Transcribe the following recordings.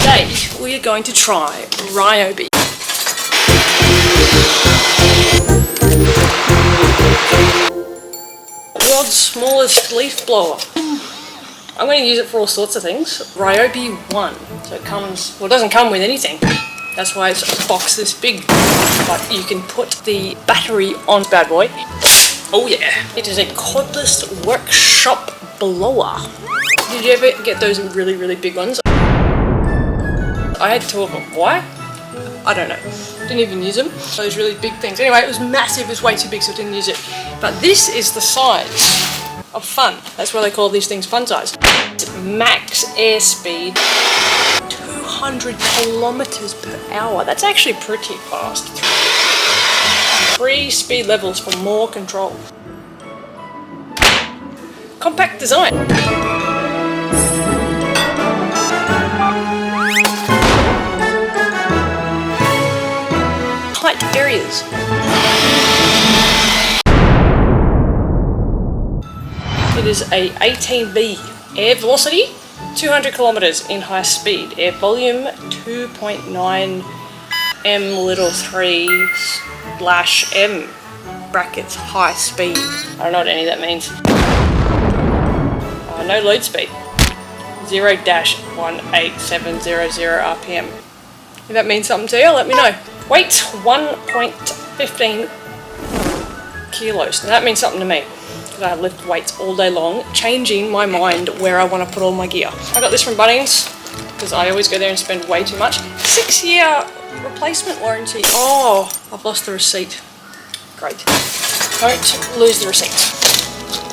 Today we are going to try Ryobi. World's smallest leaf blower. I'm going to use it for all sorts of things. Ryobi ONE. So it comes, well, it doesn't come with anything. That's why it's a box this big. But you can put the battery on bad boy. Oh yeah. It is a cordless workshop blower. Did you ever get those really, really big ones? I had 2 of them. Why? I don't know. Didn't even use them. Those really big things. Anyway, it was massive. It was way too big, so I didn't use it. But this is the size of fun. That's why they call these things fun size. Max airspeed, 200 kilometers per hour. That's actually pretty fast. 3 speed levels for more control. Compact design. Tight areas. It is a 18V air velocity, 200 kilometers in high speed. Air volume 2.9 m/3/m brackets high speed. I don't know what any of that means. No load speed. 0-18700 RPM. If that means something to you, let me know. Weight 1.15 kilos. Now that means something to me. I lift weights all day long, changing my mind where I want to put all my gear. I got this from Bunnings because I always go there and spend way too much. 6-year replacement warranty. Oh, I've lost the receipt. Great. Don't lose the receipt.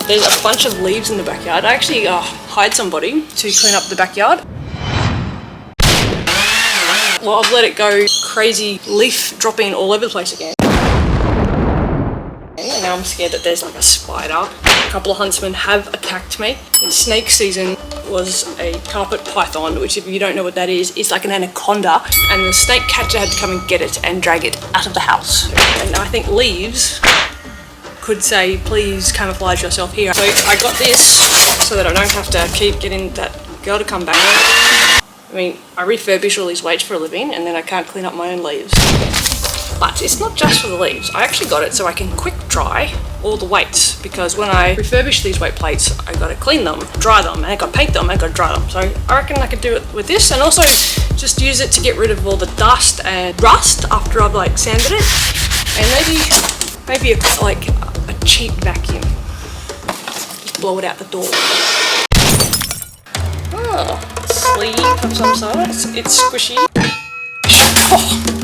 There's a bunch of leaves in the backyard. I actually hired somebody to clean up the backyard. Well, I've let it go crazy, leaf dropping all over the place again. And now I'm scared that there's like a spider. A couple of huntsmen have attacked me. In snake season was a carpet python, which if you don't know what that is, it's like an anaconda. And the snake catcher had to come and get it and drag it out of the house. And I think leaves could say, please camouflage yourself here. So I got this so that I don't have to keep getting that girl to come back. I mean, I refurbish all these weights for a living and then I can't clean up my own leaves. But it's not just for the leaves. I actually got it so I can quick dry all the weights, because when I refurbish these weight plates, I gotta clean them, dry them, and I gotta paint them, and I gotta dry them. So I reckon I could do it with this, and also just use it to get rid of all the dust and rust after I've like sanded it. And maybe a cheap vacuum. Just blow it out the door. Oh, sleeve of some sort. It's squishy. Oh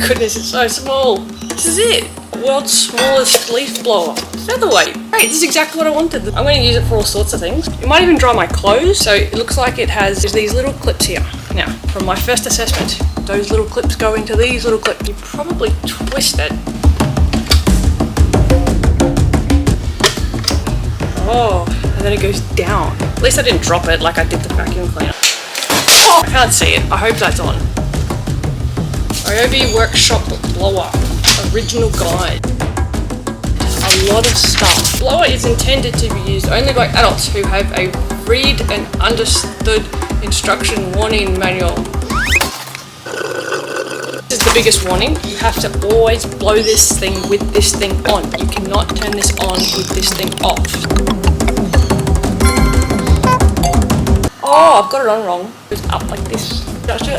goodness, it's so small. This is it. World's smallest leaf blower. Featherweight. Great, this is exactly what I wanted. I'm going to use it for all sorts of things. It might even dry my clothes. So it looks like it has these little clips here. Now, from my first assessment, those little clips go into these little clips. You probably twist it. Oh, and then it goes down. At least I didn't drop it like I did the vacuum cleaner. Oh, I can't see it. I hope that's on. Ryobi Workshop Blower, original guide. A lot of stuff. Blower is intended to be used only by adults who have a read and understood instruction warning manual. This is the biggest warning. You have to always blow this thing with this thing on. You cannot turn this on with this thing off. Oh, I've got it on wrong. It's up like this.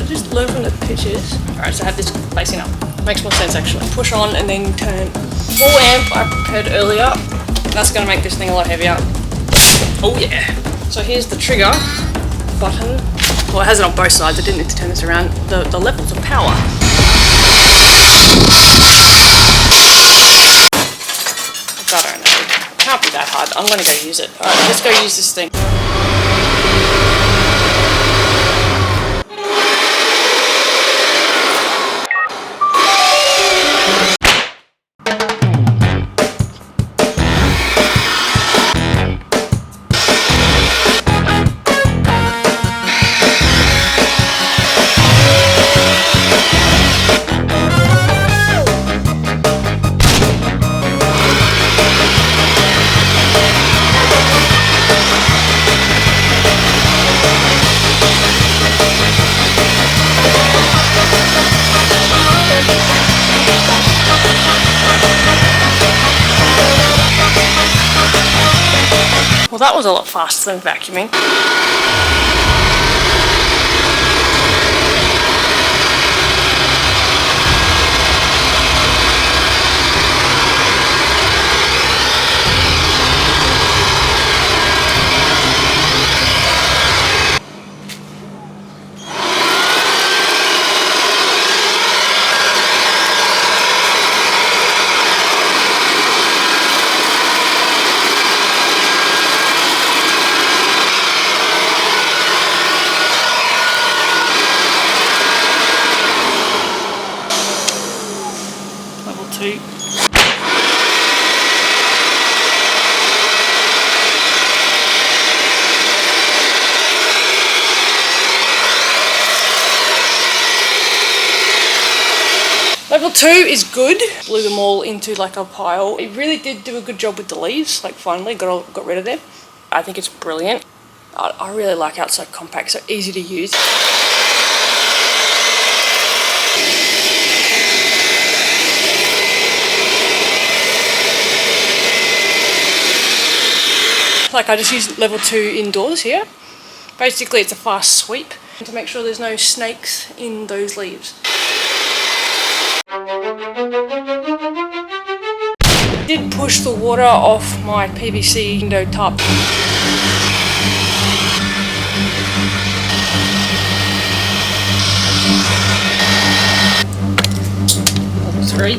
Just learn from the pictures. Alright, so I have this facing up. Makes more sense actually. Push on and then turn. Full amp I prepared earlier. That's going to make this thing a lot heavier. Oh yeah. So here's the trigger button. Well, it has it on both sides. I didn't need to turn this around. The levels of power. I don't know. It can't be that hard. I'm going to go use it. Alright, let's go use this thing. Well, that was a lot faster than vacuuming. Level 2. Level 2 is good. Blew them all into like a pile. It really did do a good job with the leaves. Like finally got rid of them. I think it's brilliant. I really like how it's so compact, so easy to use. Like I just use level 2 indoors here. Basically it's a fast sweep to make sure there's no snakes in those leaves. I did push the water off my PVC window top. Level 3.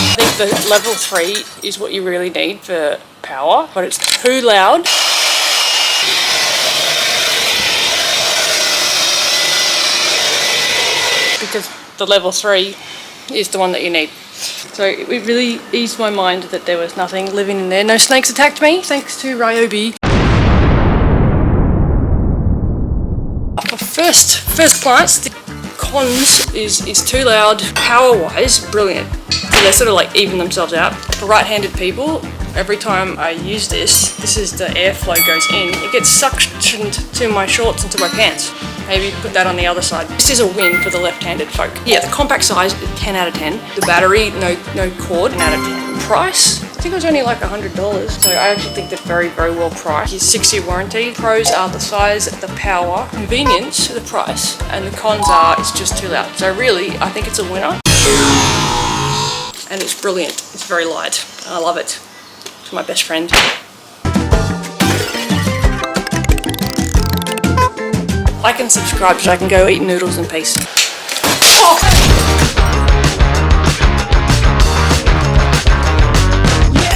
I think the level 3 is what you really need for power, but it's too loud. Because the level 3 is the one that you need. So it really eased my mind that there was nothing living in there. No snakes attacked me, thanks to Ryobi. For first glance, the cons is too loud. Power-wise, brilliant. So they sort of like even themselves out. For right-handed people, every time I use this is the airflow goes in. It gets suctioned to my shorts and to my pants. Maybe put that on the other side. This is a win for the left-handed folk. Yeah, the compact size, 10 out of 10. The battery, no cord, 10 out of 10. Price, I think it was only like $100. So I actually think they're very, very well priced. It's 6-year warranty. Pros are the size, the power, convenience, the price, and the cons are it's just too loud. So really, I think it's a winner. And it's brilliant. It's very light. I love it. It's my best friend. Like and subscribe so I can go eat noodles in peace. Oh.